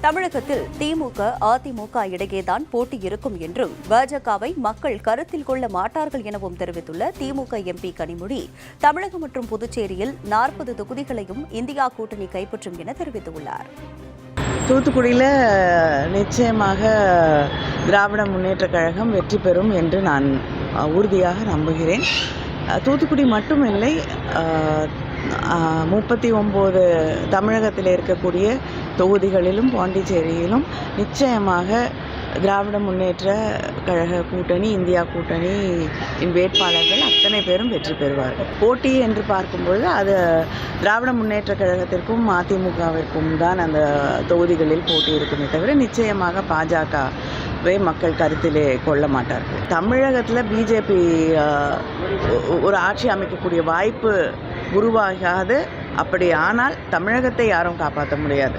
தமிழகத்தில் திமுக, அதிமுக இடையேதான் போட்டி இருக்கும் என்றும் பாஜகவை மக்கள் கருத்தில் கொள்ள மாட்டார்கள் எனவும் தெரிவித்துள்ள திமுக எம்பி கனிமொழி, தமிழகம் மற்றும் புதுச்சேரியில் 40 தொகுதிகளையும் இந்தியா கூட்டணி கைப்பற்றும் என தெரிவித்துள்ளார். தூத்துக்குடியில் நிச்சயமாக திராவிட முன்னேற்றக் கழகம் வெற்றி பெறும் என்று நான் உறுதியாக நம்புகிறேன். தூத்துக்குடி மட்டுமில்லை, 39 தமிழகத்தில் இருக்கக்கூடிய தொகுதிகளிலும் பாண்டிச்சேரியிலும் நிச்சயமாக திராவிட முன்னேற்ற கழக கூட்டணி, இந்தியா கூட்டணி வேட்பாளர்கள் அத்தனை பேரும் வெற்றி பெறுவார்கள். போட்டி என்று பார்க்கும்பொழுது அது திராவிட முன்னேற்ற கழகத்திற்கும் அதிமுகவிற்கும் தான் அந்த தொகுதிகளில் போட்டி இருக்குமே தவிர நிச்சயமாக பாஜகவை மக்கள் கருத்திலே கொள்ள மாட்டார்கள். தமிழகத்தில் பிஜேபி ஒரு ஆட்சி அமைக்கக்கூடிய வாய்ப்பு உருவாகாது. அப்படி ஆனால் தமிழகத்தை யாரும் காப்பாற்ற முடியாது.